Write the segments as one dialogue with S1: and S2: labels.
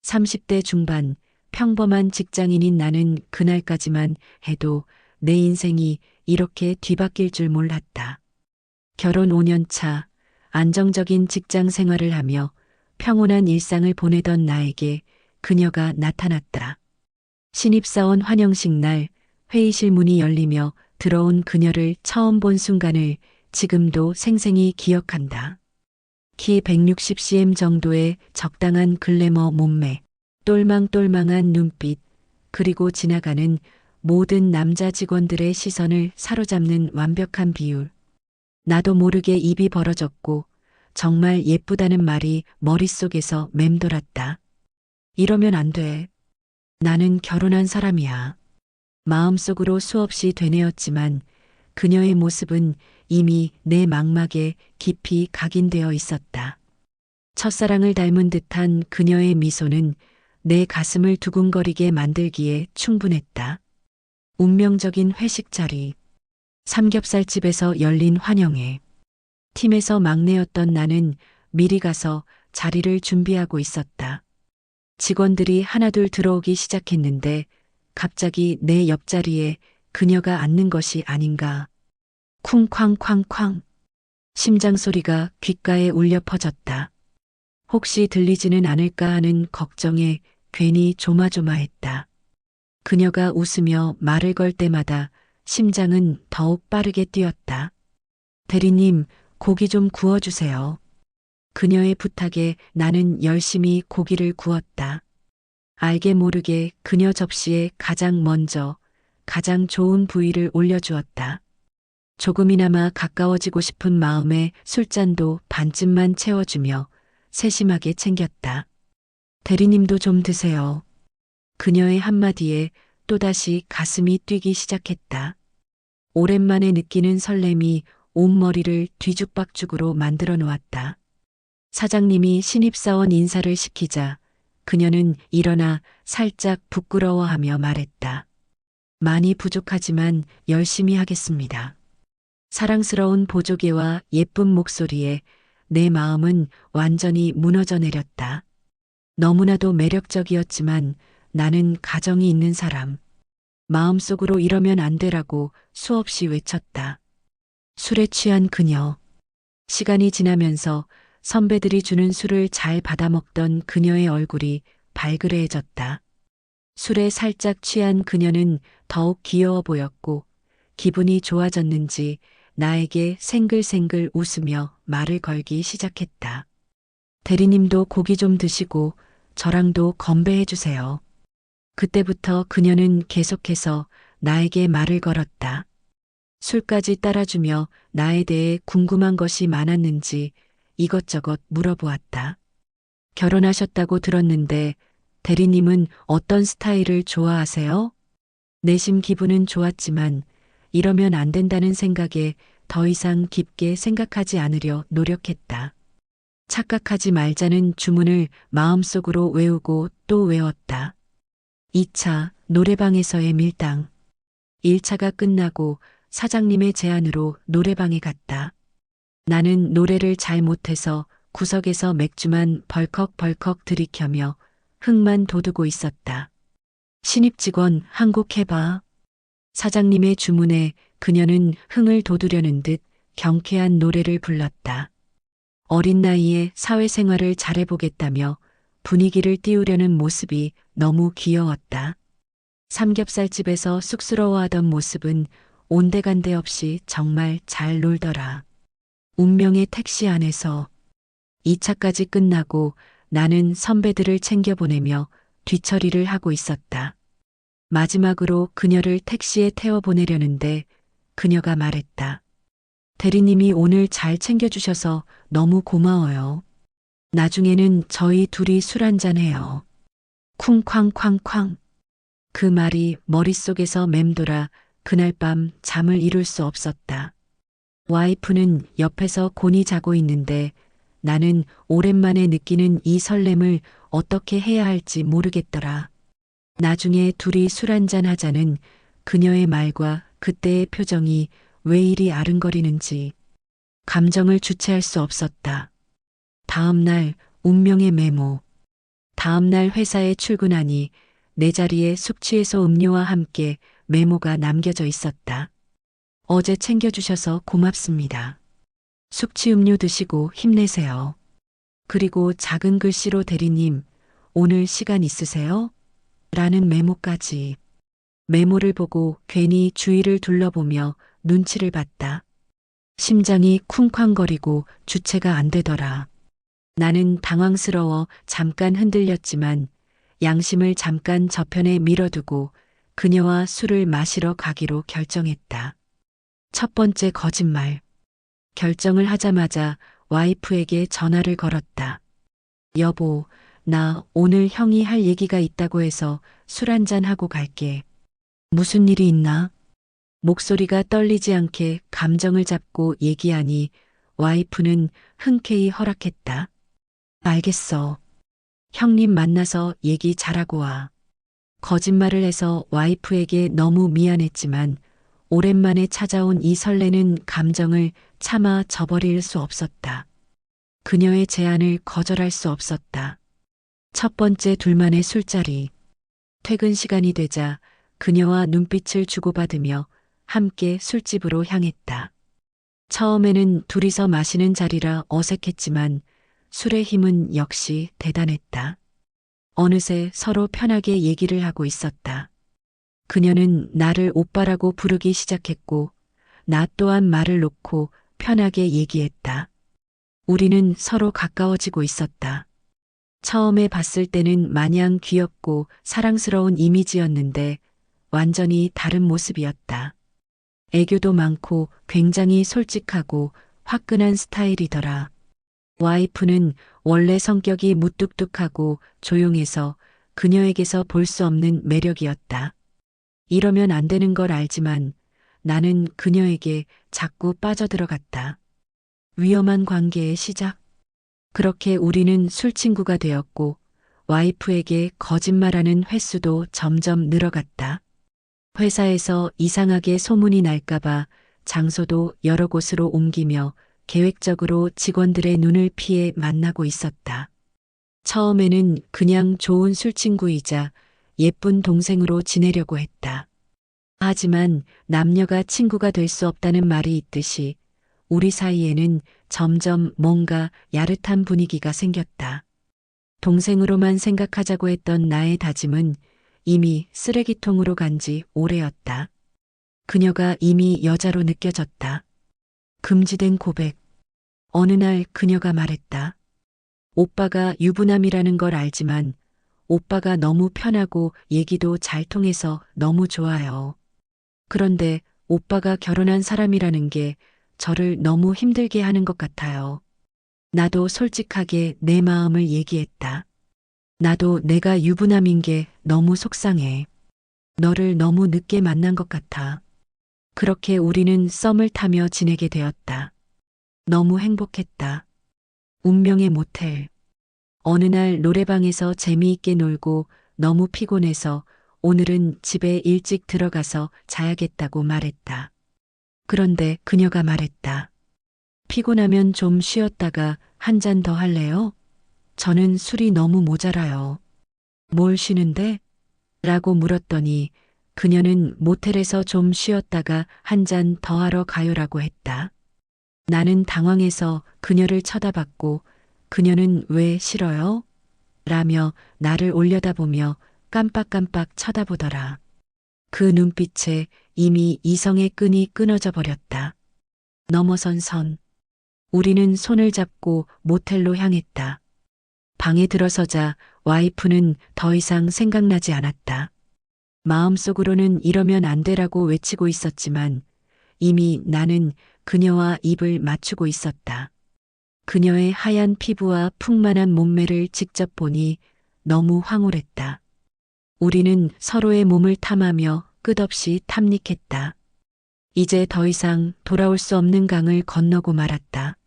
S1: 30대 중반 평범한 직장인인 나는 그날까지만 해도 내 인생이 이렇게 뒤바뀔 줄 몰랐다. 결혼 5년 차 안정적인 직장 생활을 하며 평온한 일상을 보내던 나에게 그녀가 나타났다. 신입사원 환영식 날 회의실 문이 열리며 들어온 그녀를 처음 본 순간을 지금도 생생히 기억한다. 키 160cm 정도의 적당한 글래머 몸매, 똘망똘망한 눈빛, 그리고 지나가는 모든 남자 직원들의 시선을 사로잡는 완벽한 비율. 나도 모르게 입이 벌어졌고 정말 예쁘다는 말이 머릿속에서 맴돌았다. 이러면 안 돼. 나는 결혼한 사람이야. 마음속으로 수없이 되뇌었지만 그녀의 모습은 이미 내 망막에 깊이 각인되어 있었다. 첫사랑을 닮은 듯한 그녀의 미소는 내 가슴을 두근거리게 만들기에 충분했다. 운명적인 회식 자리. 삼겹살집에서 열린 환영회. 팀에서 막내였던 나는 미리 가서 자리를 준비하고 있었다. 직원들이 하나둘 들어오기 시작했는데 갑자기 내 옆자리에 그녀가 앉는 것이 아닌가. 쿵쾅쾅쾅. 심장 소리가 귓가에 울려 퍼졌다. 혹시 들리지는 않을까 하는 걱정에 괜히 조마조마했다. 그녀가 웃으며 말을 걸 때마다 심장은 더욱 빠르게 뛰었다. 대리님, 고기 좀 구워주세요. 그녀의 부탁에 나는 열심히 고기를 구웠다. 알게 모르게 그녀 접시에 가장 먼저 가장 좋은 부위를 올려주었다. 조금이나마 가까워지고 싶은 마음에 술잔도 반쯤만 채워주며 세심하게 챙겼다. 대리님도 좀 드세요. 그녀의 한마디에 또다시 가슴이 뛰기 시작했다. 오랜만에 느끼는 설렘이 온머리를 뒤죽박죽으로 만들어 놓았다. 사장님이 신입사원 인사를 시키자 그녀는 일어나 살짝 부끄러워하며 말했다. 많이 부족하지만 열심히 하겠습니다. 사랑스러운 보조개와 예쁜 목소리에 내 마음은 완전히 무너져 내렸다. 너무나도 매력적이었지만 나는 가정이 있는 사람. 마음속으로 이러면 안 되라고 수없이 외쳤다. 술에 취한 그녀. 시간이 지나면서 선배들이 주는 술을 잘 받아먹던 그녀의 얼굴이 발그레해졌다. 술에 살짝 취한 그녀는 더욱 귀여워 보였고 기분이 좋아졌는지 나에게 생글생글 웃으며 말을 걸기 시작했다. 대리님도 고기 좀 드시고 저랑도 건배해 주세요. 그때부터 그녀는 계속해서 나에게 말을 걸었다. 술까지 따라주며 나에 대해 궁금한 것이 많았는지 이것저것 물어보았다. 결혼하셨다고 들었는데 대리님은 어떤 스타일을 좋아하세요? 내심 기분은 좋았지만 이러면 안 된다는 생각에 더 이상 깊게 생각하지 않으려 노력했다. 착각하지 말자는 주문을 마음속으로 외우고 또 외웠다. 2차 노래방에서의 밀당. 1차가 끝나고 사장님의 제안으로 노래방에 갔다. 나는 노래를 잘 못해서 구석에서 맥주만 벌컥벌컥 들이켜며 흥만 돋우고 있었다. 신입 직원 한 곡 해봐. 사장님의 주문에 그녀는 흥을 돋우려는 듯 경쾌한 노래를 불렀다. 어린 나이에 사회생활을 잘해보겠다며 분위기를 띄우려는 모습이 너무 귀여웠다. 삼겹살집에서 쑥스러워하던 모습은 온데간데 없이 정말 잘 놀더라. 운명의 택시 안에서 2차까지 끝나고 나는 선배들을 챙겨보내며 뒤처리를 하고 있었다. 마지막으로 그녀를 택시에 태워보내려는데 그녀가 말했다. 대리님이 오늘 잘 챙겨주셔서 너무 고마워요. 나중에는 저희 둘이 술 한잔해요. 쿵쾅쾅쾅. 그 말이 머릿속에서 맴돌아 그날 밤 잠을 이룰 수 없었다. 와이프는 옆에서 곤히 자고 있는데 나는 오랜만에 느끼는 이 설렘을 어떻게 해야 할지 모르겠더라. 나중에 둘이 술 한잔 하자는 그녀의 말과 그때의 표정이 왜 이리 아른거리는지 감정을 주체할 수 없었다. 다음 날 운명의 메모. 다음 날 회사에 출근하니 내 자리에 숙취해소 음료와 함께 메모가 남겨져 있었다. 어제 챙겨주셔서 고맙습니다. 숙취 음료 드시고 힘내세요. 그리고 작은 글씨로 대리님, 오늘 시간 있으세요? 라는 메모까지. 메모를 보고 괜히 주위를 둘러보며 눈치를 봤다. 심장이 쿵쾅거리고 주체가 안 되더라. 나는 당황스러워 잠깐 흔들렸지만 양심을 잠깐 저편에 밀어두고 그녀와 술을 마시러 가기로 결정했다. 첫 번째 거짓말. 결정을 하자마자 와이프에게 전화를 걸었다. 여보, 나 오늘 형이 할 얘기가 있다고 해서 술 한잔 하고 갈게. 무슨 일이 있나? 목소리가 떨리지 않게 감정을 잡고 얘기하니 와이프는 흔쾌히 허락했다. 알겠어. 형님 만나서 얘기 잘하고 와. 거짓말을 해서 와이프에게 너무 미안했지만 오랜만에 찾아온 이 설레는 감정을 차마 저버릴 수 없었다. 그녀의 제안을 거절할 수 없었다. 첫 번째 둘만의 술자리. 퇴근 시간이 되자 그녀와 눈빛을 주고받으며 함께 술집으로 향했다. 처음에는 둘이서 마시는 자리라 어색했지만 술의 힘은 역시 대단했다. 어느새 서로 편하게 얘기를 하고 있었다. 그녀는 나를 오빠라고 부르기 시작했고 나 또한 말을 놓고 편하게 얘기했다. 우리는 서로 가까워지고 있었다. 처음에 봤을 때는 마냥 귀엽고 사랑스러운 이미지였는데 완전히 다른 모습이었다. 애교도 많고 굉장히 솔직하고 화끈한 스타일이더라. 와이프는 원래 성격이 무뚝뚝하고 조용해서 그녀에게서 볼 수 없는 매력이었다. 이러면 안 되는 걸 알지만 나는 그녀에게 자꾸 빠져들어갔다. 위험한 관계의 시작. 그렇게 우리는 술친구가 되었고 와이프에게 거짓말하는 횟수도 점점 늘어갔다. 회사에서 이상하게 소문이 날까봐 장소도 여러 곳으로 옮기며 계획적으로 직원들의 눈을 피해 만나고 있었다. 처음에는 그냥 좋은 술친구이자 예쁜 동생으로 지내려고 했다. 하지만 남녀가 친구가 될 수 없다는 말이 있듯이 우리 사이에는 점점 뭔가 야릇한 분위기가 생겼다. 동생으로만 생각하자고 했던 나의 다짐은 이미 쓰레기통으로 간 지 오래였다. 그녀가 이미 여자로 느껴졌다. 금지된 고백. 어느 날 그녀가 말했다. 오빠가 유부남이라는 걸 알지만 오빠가 너무 편하고 얘기도 잘 통해서 너무 좋아요. 그런데 오빠가 결혼한 사람이라는 게 저를 너무 힘들게 하는 것 같아요. 나도 솔직하게 내 마음을 얘기했다. 나도 내가 유부남인 게 너무 속상해. 너를 너무 늦게 만난 것 같아. 그렇게 우리는 썸을 타며 지내게 되었다. 너무 행복했다. 운명의 모텔. 어느 날 노래방에서 재미있게 놀고 너무 피곤해서 오늘은 집에 일찍 들어가서 자야겠다고 말했다. 그런데 그녀가 말했다. 피곤하면 좀 쉬었다가 한 잔 더 할래요? 저는 술이 너무 모자라요. 뭘 쉬는데? 라고 물었더니 그녀는 모텔에서 좀 쉬었다가 한 잔 더 하러 가요라고 했다. 나는 당황해서 그녀를 쳐다봤고 그녀는 왜 싫어요? 라며 나를 올려다보며 깜빡깜빡 쳐다보더라. 그 눈빛에 이미 이성의 끈이 끊어져 버렸다. 넘어선 선. 우리는 손을 잡고 모텔로 향했다. 방에 들어서자 와이프는 더 이상 생각나지 않았다. 마음속으로는 이러면 안 되라고 외치고 있었지만 이미 나는 그녀와 입을 맞추고 있었다. 그녀의 하얀 피부와 풍만한 몸매를 직접 보니 너무 황홀했다. 우리는 서로의 몸을 탐하며 끝없이 탐닉했다. 이제 더 이상 돌아올 수 없는 강을 건너고 말았다.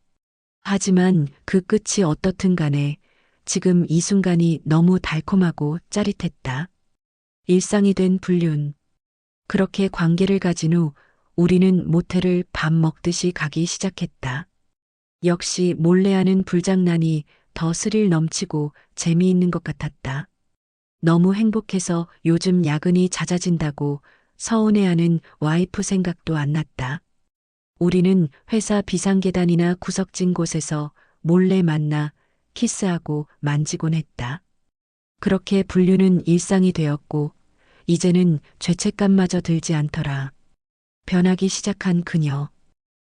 S1: 하지만 그 끝이 어떻든 간에 지금 이 순간이 너무 달콤하고 짜릿했다. 일상이 된 불륜. 그렇게 관계를 가진 후 우리는 모텔을 밥 먹듯이 가기 시작했다. 역시 몰래 하는 불장난이 더 스릴 넘치고 재미있는 것 같았다. 너무 행복해서 요즘 야근이 잦아진다고 서운해하는 와이프 생각도 안 났다. 우리는 회사 비상계단이나 구석진 곳에서 몰래 만나 키스하고 만지곤 했다. 그렇게 분류는 일상이 되었고, 이제는 죄책감마저 들지 않더라. 변하기 시작한 그녀.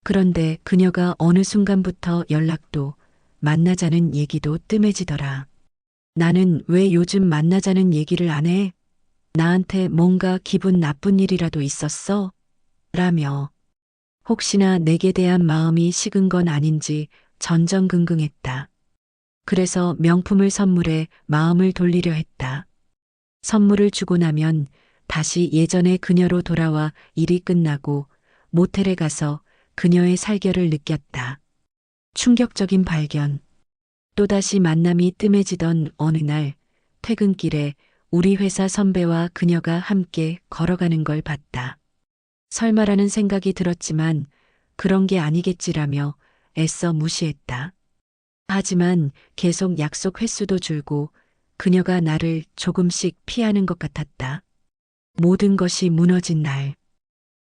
S1: 그런데 그녀가 어느 순간부터 연락도 만나자는 얘기도 뜸해지더라. 나는 왜 요즘 만나자는 얘기를 안 해? 나한테 뭔가 기분 나쁜 일이라도 있었어? 라며 혹시나 내게 대한 마음이 식은 건 아닌지 전전긍긍했다. 그래서 명품을 선물해 마음을 돌리려 했다. 선물을 주고 나면 다시 예전의 그녀로 돌아와 일이 끝나고 모텔에 가서 그녀의 살결을 느꼈다. 충격적인 발견. 또다시 만남이 뜸해지던 어느 날 퇴근길에 우리 회사 선배와 그녀가 함께 걸어가는 걸 봤다. 설마라는 생각이 들었지만 그런 게 아니겠지라며 애써 무시했다. 하지만 계속 약속 횟수도 줄고 그녀가 나를 조금씩 피하는 것 같았다. 모든 것이 무너진 날.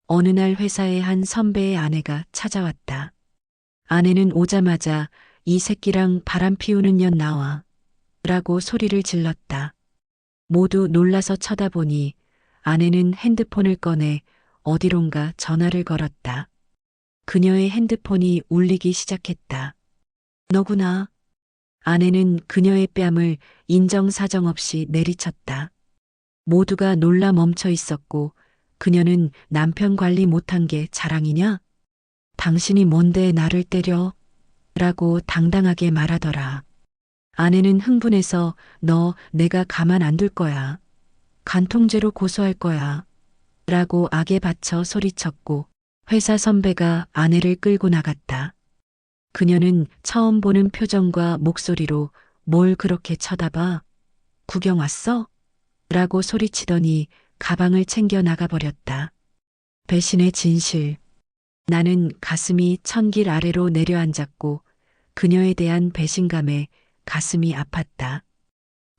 S1: 어느 날 회사에 한 선배의 아내가 찾아왔다. 아내는 오자마자 이 새끼랑 바람 피우는 년 나와 라고 소리를 질렀다. 모두 놀라서 쳐다보니 아내는 핸드폰을 꺼내 어디론가 전화를 걸었다. 그녀의 핸드폰이 울리기 시작했다. 너구나. 아내는 그녀의 뺨을 인정사정 없이 내리쳤다. 모두가 놀라 멈춰 있었고 그녀는 남편 관리 못한 게 자랑이냐? 당신이 뭔데 나를 때려? 라고 당당하게 말하더라. 아내는 흥분해서 너 내가 가만 안 둘 거야. 간통죄로 고소할 거야. 라고 악에 받쳐 소리쳤고 회사 선배가 아내를 끌고 나갔다. 그녀는 처음 보는 표정과 목소리로 뭘 그렇게 쳐다봐? 구경 왔어? 라고 소리치더니 가방을 챙겨 나가버렸다. 배신의 진실. 나는 가슴이 천길 아래로 내려앉았고 그녀에 대한 배신감에 가슴이 아팠다.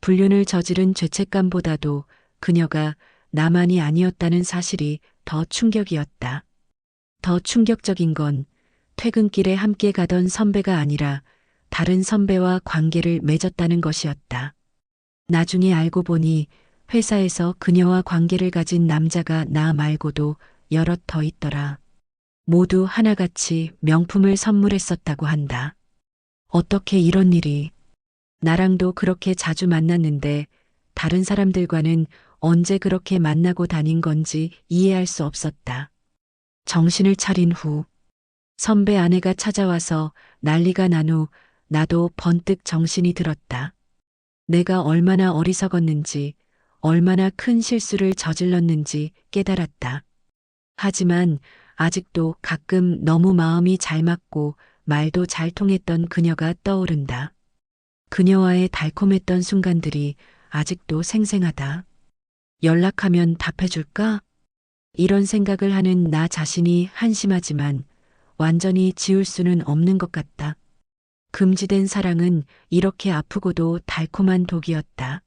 S1: 불륜을 저지른 죄책감보다도 그녀가 나만이 아니었다는 사실이 더 충격이었다. 더 충격적인 건 퇴근길에 함께 가던 선배가 아니라 다른 선배와 관계를 맺었다는 것이었다. 나중에 알고 보니 회사에서 그녀와 관계를 가진 남자가 나 말고도 여럿 더 있더라. 모두 하나같이 명품을 선물했었다고 한다. 어떻게 이런 일이. 나랑도 그렇게 자주 만났는데 다른 사람들과는 언제 그렇게 만나고 다닌 건지 이해할 수 없었다. 정신을 차린 후 선배 아내가 찾아와서 난리가 난 후 나도 번뜩 정신이 들었다. 내가 얼마나 어리석었는지, 얼마나 큰 실수를 저질렀는지 깨달았다. 하지만 아직도 가끔 너무 마음이 잘 맞고 말도 잘 통했던 그녀가 떠오른다. 그녀와의 달콤했던 순간들이 아직도 생생하다. 연락하면 답해줄까? 이런 생각을 하는 나 자신이 한심하지만 완전히 지울 수는 없는 것 같다. 금지된 사랑은 이렇게 아프고도 달콤한 독이었다.